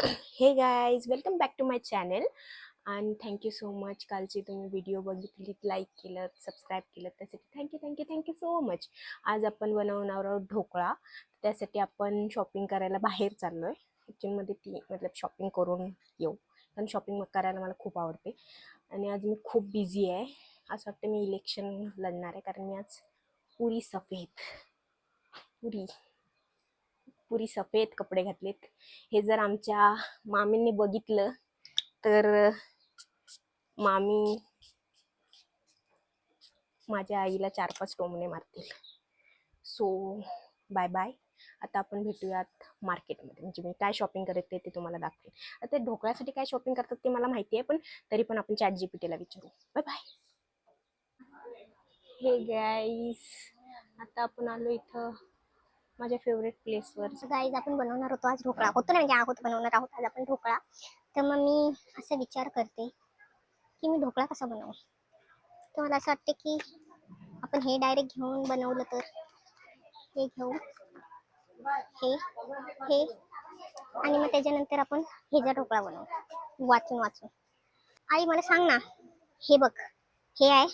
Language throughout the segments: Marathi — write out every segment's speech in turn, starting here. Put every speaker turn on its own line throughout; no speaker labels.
हे guys, welcome back to my channel. आणि थँक्यू सो मच. कालची तुम्ही व्हिडिओ बघितलीत, लाईक केलं, सबस्क्राईब केलं, त्यासाठी thank you thank you thank you so much. आज आपण बनवणार आहोत ढोकळा. त्यासाठी आपण शॉपिंग करायला बाहेर चाललो आहे. ॲक्च्युअलमध्ये शॉपिंग करून येऊ, कारण शॉपिंग करायला मला खूप आवडते. आणि आज मी खूप बिझी आहे. असं वाटतं मी इलेक्शन लढणार आहे, कारण मी आज पुरी सफेद पुरी पुरी सफेद कपडे घातलेत. हे जर आमच्या मामींनी बघितलं तर मामी माझ्या आईला 4-5 टोमणे मारतील. So bye bye. आता आपण भेटूयात मार्केटमध्ये, म्हणजे मी काय शॉपिंग करते ते तुम्हाला दाखवेन. आता ढोकळ्यासाठी काय शॉपिंग करतात ते मला माहिती आहे, पण तरी पण आपण ChatGPTला विचारू. Bye bye. हे गाईस, आता आपण आलो इथं माझ्या फेवरेट प्लेसवर.
गाईज आपण बनवणार होतो आज ढोकळा. होतो ना, म्हणजे आहोत बनवणार आहोत आज आपण ढोकळा. तर मग मी असं विचार करते की मी ढोकळा कसा बनवू. तर मला असं वाटते की आपण हे डायरेक्ट घेऊन बनवलं तर हे घेऊ, हे हे आणि मग त्याच्यानंतर आपण हे जर ढोकळा बनवू वाचून वाचून. आई मला सांग ना, हे बघ, हे आहे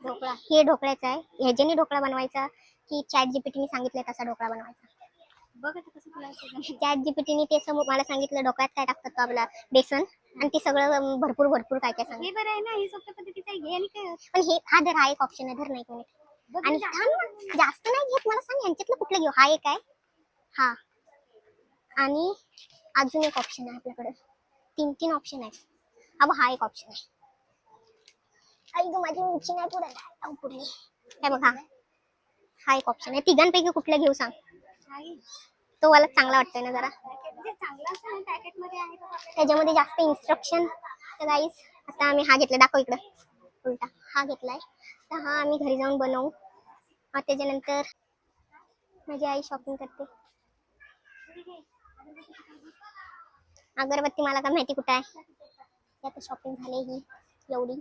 ढोकळा, हे ढोकळ्याचं आहे. ह्याच्याने ढोकळा बनवायचा की ChatGPTने सांगितलंय तसा ढोकळा बनवायचा? बघ आता कसं तुला ChatGPTने ते समोर मला सांगितलं ढोकळ्यात काय टाकतात तो आपला बेसन आणि ते सगळं भरपूर भरपूर काय काय सांग. हे बरं आहे ना, ही सोप्या पद्धतीचं आहे. आणि काय पण हे हा धर, हा एक ऑप्शन आहे, धर नाही कोणी. आणि जास्त नाही घेत, मला सांग यांच्यातलं कुठलं घेऊ. हा एक आहे, हा, आणि अजून एक ऑप्शन आहे आपल्याकडे. 3 ऑप्शन आहेत. अब हा एक ऑप्शन आहे. आई ग माझी उंची नाही पुरली. काय बघा, हा एक ऑप्शन आहे. तिघांपैकी कुठलं घेऊ सांग. तो वाला चांगला वाटतोय ना जरा. त्याच्यामध्ये जास्त इन्स्ट्रक्शन. तर गाईस आता आम्ही हा घेतला, दाखव इकडं उलटा, हा घेतलाय. तर हा आम्ही घरी जाऊन बनवू. त्याच्यानंतर माझी आई शॉपिंग करते. अगरबत्ती मला काय माहिती कुठं आहे. आता शॉपिंग झाली ही एवढी.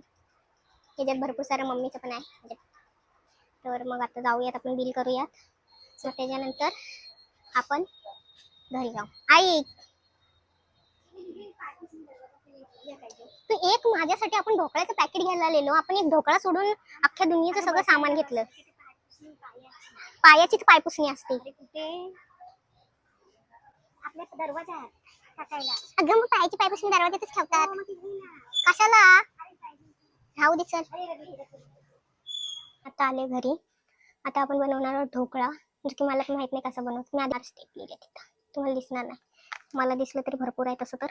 त्याच्यात भरपूर सारं मम्मीचं पण आहे. तर मग आता जाऊयात, आपण बिल करूयात. मग त्याच्यानंतर आपण घरी जाऊ. आई तू एक माझ्यासाठी, आपण ढोकळ्याचं पॅकेट घ्यायला आलेलो, आपण एक ढोकळा सोडून अख्ख्या दुनियेचं सगळं सामान घेतलं. पायाचीच पायपुसणी असते आपल्या दरवाजा टाकायला. अगं मग पायाची पायपुसणी दरवाजातच ठेवतात. कशाला राहू दे, चल. आता आले घरी. आता आपण बनवणार आहोत ढोकळा, जो की मला माहित नाही कसं बनवत. मी आधार स्टेप लिहिले तिथं, तुम्हाला दिसणार नाही. मला दिसलं तरी भरपूर आहे तसं तर,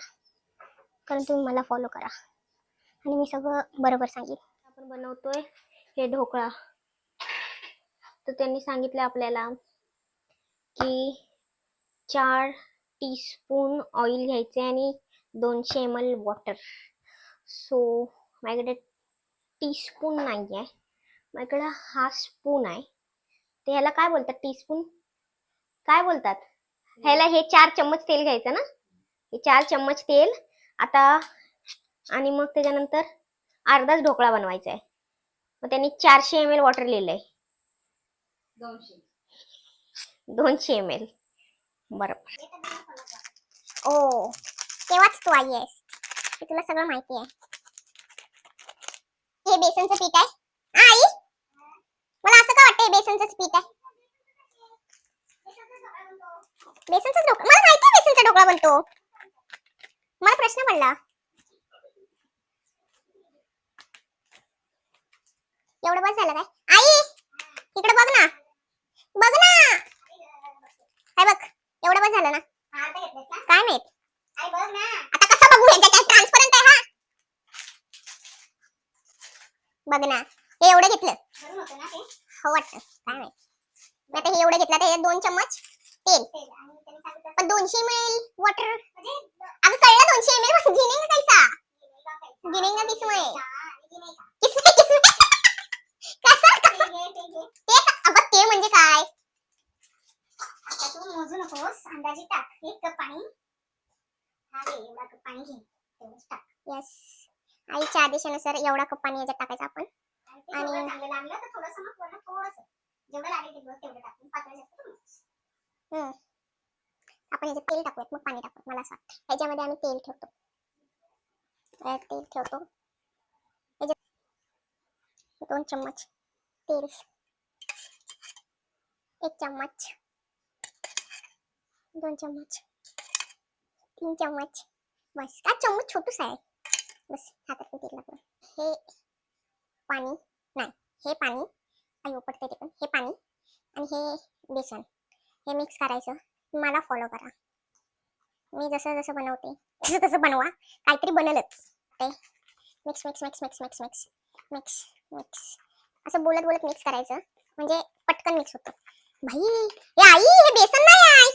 कारण तुम्ही मला फॉलो करा आणि मी सगळं बरोबर सांगेन.
आपण बनवतोय हे ढोकळा. तर त्यांनी सांगितलं आपल्याला की 4 टीस्पून ऑइल घ्यायचे आणि 200 ml वॉटर. सो माझ्याकडे टीस्पून नाही आहे, माझ्याकडे हा स्पून आहे. तर ह्याला काय बोलतात, टीस्पून काय बोलतात ह्याला? हे 4 चम्मच तेल घ्यायचं ना, हे 4 चम्मच तेल. आता आणि मग त्याच्यानंतर अर्धाच ढोकळा बनवायचा आहे. मग त्यांनी 400 ml वॉटर लिहिलंय. 200 ml बरोबर.
ओ तेव्हाच तू आई आहेस, तुला सगळं माहिती आहे. हे बेसनचं पीठ आहे. आई मला असं का वाटतं बेसनचं पीठ आहे. बेसनचा ढोकळा मला माहिती आहे, बेसनचा ढोकळा बनतो. मला प्रश्न पडला, एवढं बस झालं काय. आई इकडे बघ ना, बघ ना, काय बघ, एवढं बस झालं ना. काय माहित आता कसं बघू, ह्याच्यात ट्रान्सपरंट आहे. हा बघ ना, हे एवढं घेतलं हो वाटतं, काय माहित. आता हे एवढं घेतलं, तर 2 चम्मच तेल, पण 200 ml वॉटर. अगं कळलं, 200 ml गिनेगा कैसा, गिनेगा किसमें, किसमें किसमें कसं ते. अगं ते म्हणजे काय, आता तू मोजू नकोस, अंदाजे टाक. 1 कप पाणी, हा घे, एवढा कप पाणी घे, तेवढंच टाक. यस, आईच्या आदेशानुसार एवढा कप पाणी याच्यात टाकायचं आपण. आणि चांगलं लागलं तर थोडंसं, मग वरून थोडंसं जेवढं लागेल तेवढं टाकून, पातळ जास्त. आपण ह्याच्यात तेल टाकूयात मग पाणी टाकूयात. मला असं वाटतं ह्याच्यामध्ये आम्ही तेल ठेवतो. तेल ठेवतो. ह्याच्यात 2 चम्मच तेल, 1 चम्मच, 2 चम्मच, 3 चम्मच. बस. का चम्मच छोटूसा आहे. बस हातात तेल टाकूया. हे पाणी नाही, हे पाणी आई उपटते ते पण. हे पाणी आणि हे बेसन हे मिक्स करायचं. मला फॉलो करा. मी जसं जसं बनवते तसं तसं बनवा. काहीतरी बनलच. ते mix mix mix mix mix mix mix mix असं बोलत बोलत मिक्स करायचं म्हणजे पटकन मिक्स होतं. भाई हे आई हे बेसन नाही आहे,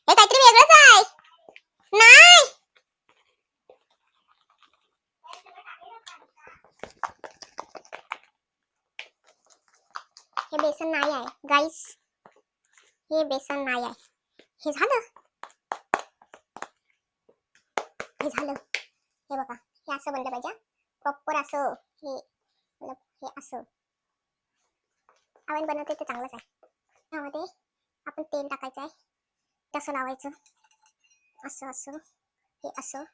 हे काहीतरी वेगळंच आहे. नाही हे बेसन नाही आहे गाईस, हे बेसन नाही आहे. हे झालं, हे झालं. हे बघा हे असं बनलं पाहिजे प्रॉपर असं. हे मतलब हे असं आपण बनवते ते चांगलंच आहे. त्यामध्ये आपण तेल टाकायचं आहे, तसं लावायचं असं असं, हे असं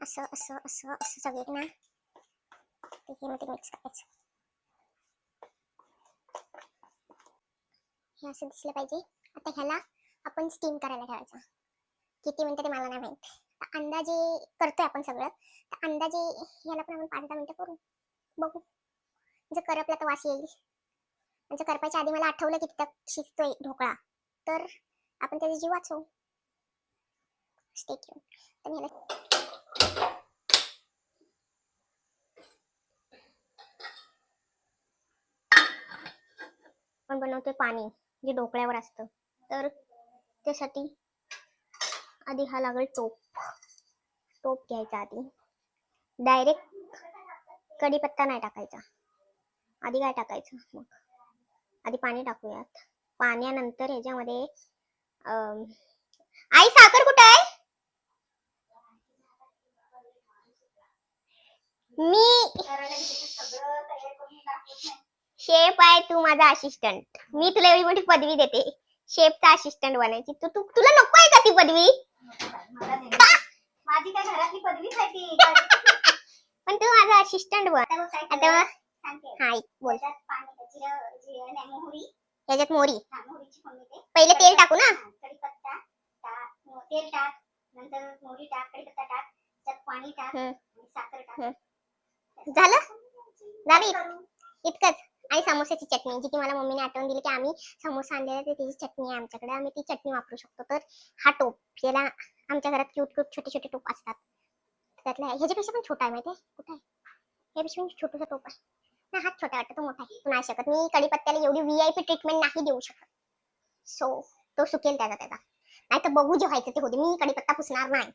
असं असं असं असं सगळे ना ते मिक्स करायचं. हे असं दिसलं पाहिजे. आता ह्याला आपण स्टीम करायला ठेवायचं. किती मिनिटं ते मला नाही माहित. अंदाजे करतोय आपण सगळं, तर अंदाजे ह्याला पण आपण 5-10 मिनिटं करू, बघू. जर करपला तर वास येईल. जर करपायच्या आधी मला आठवलं की तिथं शिजतोय ढोकळा, तर आपण त्याचा जीव वाचवू. Stay tune. तर ह्याला आपण बनवतोय पाणी जे ढोकळ्यावर असतं, तर त्यासाठी आधी हा लागेल टोप. टोप घ्यायचा आधी. डायरेक्ट कढीपत्ता नाही टाकायचा. आधी काय टाकायचं, मग आधी पाणी टाकूयात. पाण्यानंतर ह्याच्यामध्ये आई साखर कुठे आहे? मी शेफ आहे, तू माझा असिस्टंट. मी तुला एवढी मोठी पदवी देते, शेफचा असिस्टंट बनायची. तुला नको आहे का ती पदवी?
माझी काय घरातली पदवीच आहे ती.
पण तू माझा असिस्टंट बन. आता
सांगते.
हाय बोल.
त्याच्यात पाणी जिरं मोहरी,
ह्याच्यात मोहरी.
मोहरीची फोडणी दे.
पहिले तेल टाकू ना.
कढीपत्ता टाक, तेल टाक, नंतर मोहरी टाक, कढीपत्ता टाक, त्यात पाणी टाक, आणि साखर टाक.
झालं झालं इतकंच. आणि समोसाची चटणी, जी की मला मम्मीने आठवण दिली की आम्ही समोसा आणलेला तर त्याची चटणी आहे आमच्याकडे, आम्ही ती चटणी वापरू शकतो. तर हा टोप, याला आमच्या घरात क्यूट क्यूट छोटे छोटे टोप असतात. त्यातला ह्याच्यापेक्षा पण छोटा आहे माहिती आहे. कुठे आहे? ह्यापेक्षा पण छोटासा टोप आहे ना. हात छोटा वाटतं, तो मोठा आहे. तू नाही शकत. मी कढीपत्त्याला एवढी VIP ट्रीटमेंट नाही देऊ शकत. सो तो सुकेल त्याचा. नाही तर बघू जे व्हायचं ते होते. मी कढीपत्ता पुसणार नाही.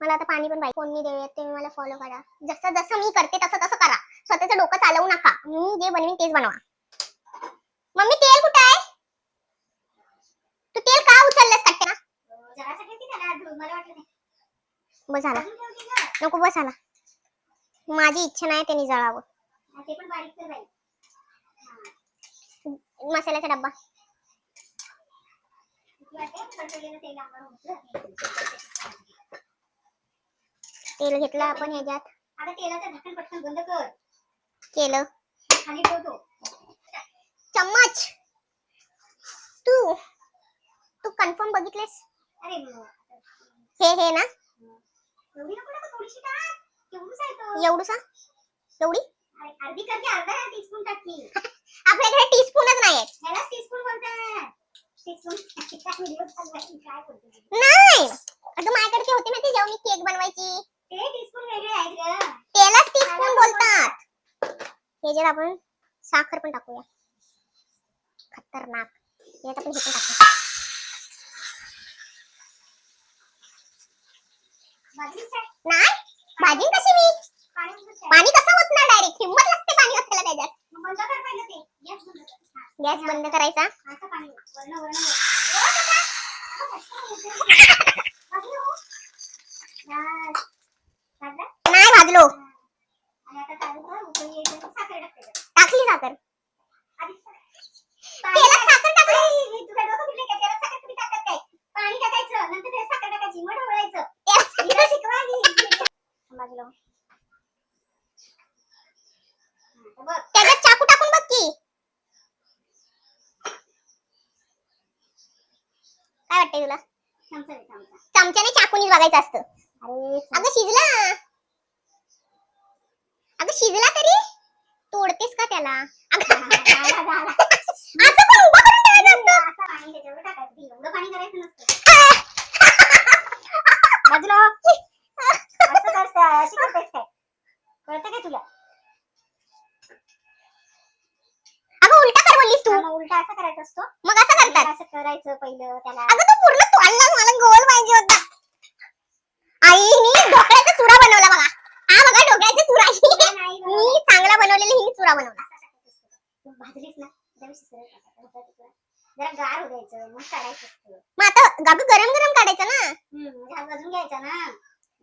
मला आता पाणी पण पाहिजे. कोणी देऊयात ते मला फॉलो करा. जसं जसं मी करते तसं तसं करा. स्वतःचं डोकं चालवू नका. मी जे बनवीन तेच बनवा. मम्मी तेल कुठे आहे? तू तेल का उचललंस कट्ट्या?
जरासं ठेवते त्याला, मला वाटलं नाही.
बस झाला.
अजून ठेवते ना.
नको बस झाला. माझी इच्छा नाही त्यांनी जळावं.
ते पण बारीक कर बाई.
मसाल्याचा डब्बा.
तेल आंबट होतं.
तेल घेतलं आपण ह्याच्यात.
आता तेलाचं ढक्कन पटकन बंद कर.
केलं.
खाली ठेवतो.
चम्मच. तू तू कन्फर्म बघितलेस?
अरे
हे ना
एवढी नको टाकू, थोडीशी टाक. केवढूच आहे तो.
एवढूसा एवढी
अर्धी करते, अर्धा टीस्पून टाकली.
आपल्याकडे टीस्पूनच नाही आहे.
ह्यालाच टीस्पून बोलतात. टीस्पून काय बोलते?
नाही अगं माझ्याकडे ते होते ना ते जेव्हा मी केक बनवायची,
ते टीस्पून वेगळे आहेत ग.
त्यालाच टीस्पून बोलतात. ह्याच्यात आपण साखर पण टाकूया. खतरनाक. यात आपण हे पण टाकू. नाही भाजी कशी मी पाणी कसं ओतणार डायरेक्ट? हिम्मत लागते पाणी ओतायला त्याच्यात.
बंद कर पहिलं ते.
गॅस बंद करायचा.
आता पाणी वरण वरण
नाही भाजलो.
आणि आता चालू कर. उकळी यायचं, साखर टाक.
टाकली साखर.
आधी
तेलात साखर टाकली.
तुला डोकं फिरलं का? तेलात साखर कुठे टाकतात? करायचं. हिला शिकवा की. बाजूला हो. बघ
त्याच्यात चाकू टाकून बघ की काय वाटतंय तुला
चमचा दे, चमचा.
चमच्याने चाकूनी बघायचं असतं
अरे
अगं शिजला अगं शिजला तरी तोडतेस का त्याला
झाला, झाला.
असं पण उभं करून ठेवायचं असतं
असं पाणी त्याच्यावर टाकायचं. एवढं पाणी करायचं नसतं. बाजूला हो. असं करते, अशी करतेस काय? कळतं काय तुला?
अगं उलटा कर बोललीस तू
हा, मग उलटा असं करायचं असतो.
मग असं करतात
असं करायचं पहिलं त्याला.
अगं तू पूर्ण तोडला मला गोल पाहिजे होता आईनी ढोकळ्याचा चुरा बनवला बघा हा बघा ढोकळ्याचा चुरा
नाही बघ.
मी चांगला बनवलेला हिने चुरा बनवला
असं टाकायचं असतं. मग भाजलीस ना त्याला शिजवायला टाकायचं. जरा गार हो द्यायचं मग काढायचं असतं.
मग आता गाबी गरम गरम काढायचं ना
म्हणजे हा भाजून घ्यायचा ना.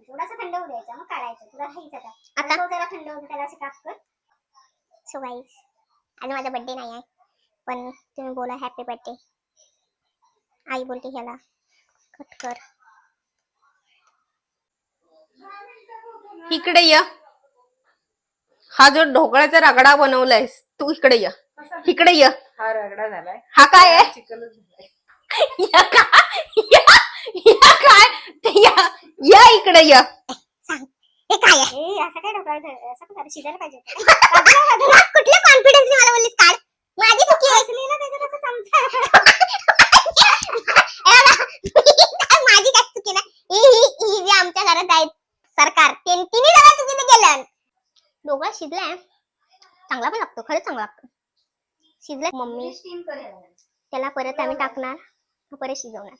थोडासा थंड होऊ द्यायचा मग काढायचं. तुला खायचं का?
आता
तो जरा थंड होतं त्याला असं काप कर.
सो गाईस आज माझा बर्थडे नाही आहे पण तुम्ही बोला हॅपी बर्थडे आई बोलते ह्याला कट कर
इकडे ये. हा जो ढोकळ्याचा रगडा बनवलायस तू इकडे ये. इकडे ये.
हा रगडा झालाय.
हा काय आहे?
चिकनच झालाय.
या या काय ते या इकडे या.
सांग हे काय आहे
ए असं काय ढोकळा असं कसं शिजायला पाहिजे होतं.
कुठल्या कॉन्फिडन्सने मला बोललीस काढ माझी चुकी आहे
असलेला त्याच्यात असं चमचा.
माझी काय चुकी नाही ही जी आमच्या घरात आहेत सरकार तिने जरा चुकीने केलं ढोकळा शिजलाय चांगला पण लागतो खरंच चांगला लागतो शिजलाय मम्मी
स्टीम करेल.
त्याला परत आम्ही टाकणार परत शिजवणार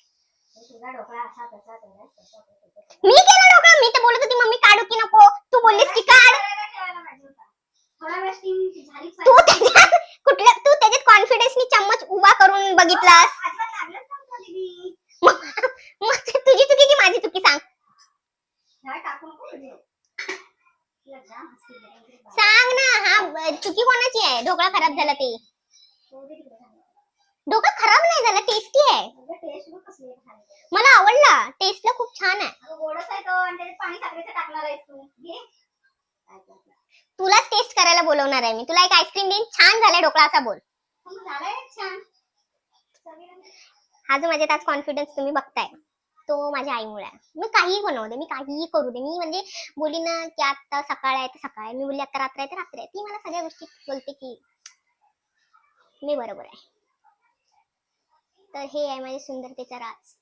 तुझा ढोकळा असा तसा केलास, तसा तसा.
मी केला ढोकळा मी तर बोलत होती मम्मी काढू की नको तू बोललीस की काढ
ठेवायला पाहिजे होता. थोडा वेळ स्टीम झालीच
तू
पाहिजे.
त्याच्यात कुठल्या तू त्याच्यात कॉन्फिडन्सनी चम्मच उभा करून बघितलास
अजिबात लागलंच नव्हतं दीदी.
मग ते तुझी चुकी की माझी चुकी सांग
ह्या टाकू नको तुझे. तुला जाम हसू येते.
सांग ना हा चुकी कोणाची आहे ढोकळा खराब झाला ते
जाऊ दे तिकडे खाली.
ढोकळा खराब नाही झाला टेस्टी आहे
अगं टेस्ट बघ कसली आहे खाली.
मला आवडला टेस्टला खूप छान आहे
अगं गोडच आहे तो आणि त्याच्यात पाणी साखरेचं टाकणार आहेस तू. घे. काय करणार?
तुलाच टेस्ट करायला बोलवणार आहे मी तुला एक आईस्क्रीम देईन छान झालाय ढोकळा असा बोल
मग झालाय छान. चवीला
हा जो माझ्यात आज कॉन्फिडन्स तुम्ही बघताय तो माझ्या आईमुळे आहे मी काहीही बनवू दे मी काहीही करू दे मी म्हणजे बोली ना की आता सकाळ आहे तर सकाळ आहे मी बोलली आता रात्र आहे तर रात्र आहे ती मला सगळ्या गोष्टी बोलते की मी बरोबर आहे तर हे आहे माझ्या सुंदरतेचा राज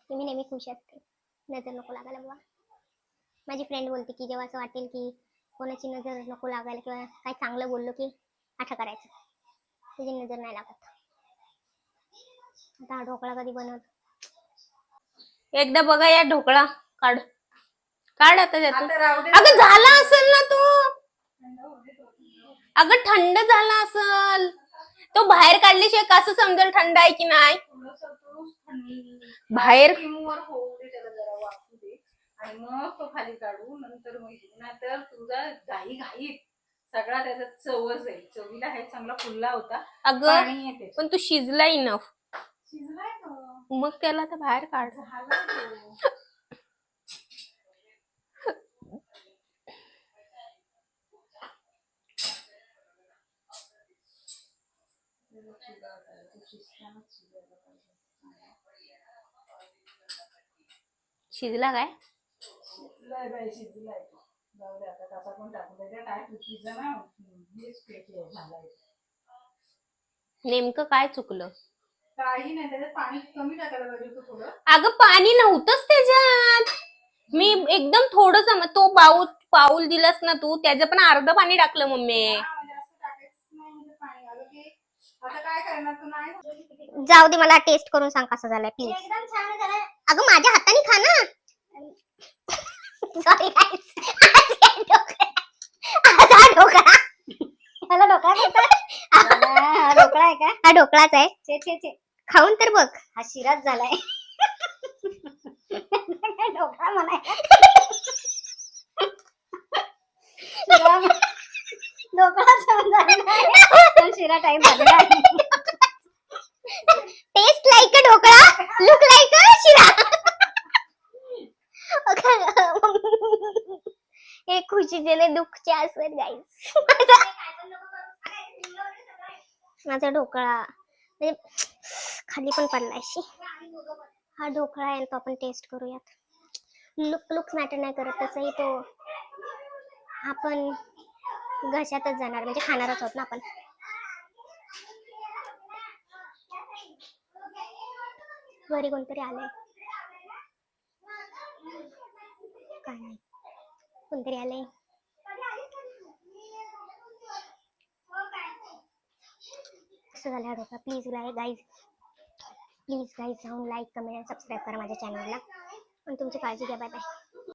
की मी नेहमी खुश असते नजर नको लागायला बाबा माझी फ्रेंड बोलते की जेव्हा असं वाटेल की कोणाची नजर नको लागायला किंवा काही चांगलं बोललो की आठं करायचं तुझी नजर नाही लागत आता हा ढोकळा कधी बनवत
एकदा बघा या ढोकळा काढ काढ आता त्यातून.
आता राहू दे.
अगं झाला असेल ना तू अगं थंड झाला असेल तो बाहेर काढल्याशिवाय कसं समजेल थंड आहे की नाही
थोडंसं तू थंड
बाहेर
स्टीमवर होऊ दे त्याला जरा वाफू दे आणि मग तो खाली काढू नंतर मग नाहीतर तुझा घाई घाईत सगळा त्याचा चवच आहे चवीला हे चांगला फुलला होता
अगं
पाणी येते
पण तू शिजला इनफ
शिजलाय तो
मग त्याला तर बाहेर काढ
झाला तो
शिजला काय
शिजलाय बाई शिजलाय तो जाऊ दे आता कसा पण टाकू दे काय चुकीचं ना हेच पेटी झालाय
नेमकं काय चुकलं
काही नाही त्याच्यात पाणी कमी टाकायला पाहिजे होतं थोडं
अगं पाणी नव्हतंच त्याच्यात मी एकदम थोडस तो पाऊल दिलास ना तू त्याचं पण अर्ध पाणी टाकलं मम्मी
हा, म्हणजे असं टाकायचं नाही म्हणजे पाणी आलं की आता काय करणार तू नाही
जाऊ दे मला टेस्ट करून सांग कसं झालंय प्लीज
एकदम छान झालाय.
अगं माझ्या हाताने खा ना सॉरी हा ढोकळा
मला ढोकळा बोलतात. हा ढोकळा आहे का?
हा ढोकळाच आहे
छे छे छे.
खाऊन तर बघ
हा शिराच झालाय. ढोकळा म्हणाय. ढोकळा छान झाला पण शिरा टाइम झालेला आहे.
Taste like a dhokla look like a sheera हे खुशीचे नाही दुःखचे असत गाईस. माझा ढोकळा म्हणजे खाली पण पडलाय शी. हा ढोकळा आहे तो आपण टेस्ट करूयात. लुक्स मॅटर नाही करत, तसंही तो आपण घशातच जाणार म्हणजे खाणारच आहोत ना आपण. घरी कोणतरी आलंय, काय नाही कोणतरी आलंय. कसं झालं हा dhokla? Please guys, please guys जाऊन लाईक कमेंट आणि सबस्क्राईब करा माझ्या चॅनलला आणि तुमची काळजी घ्या. Bye bye.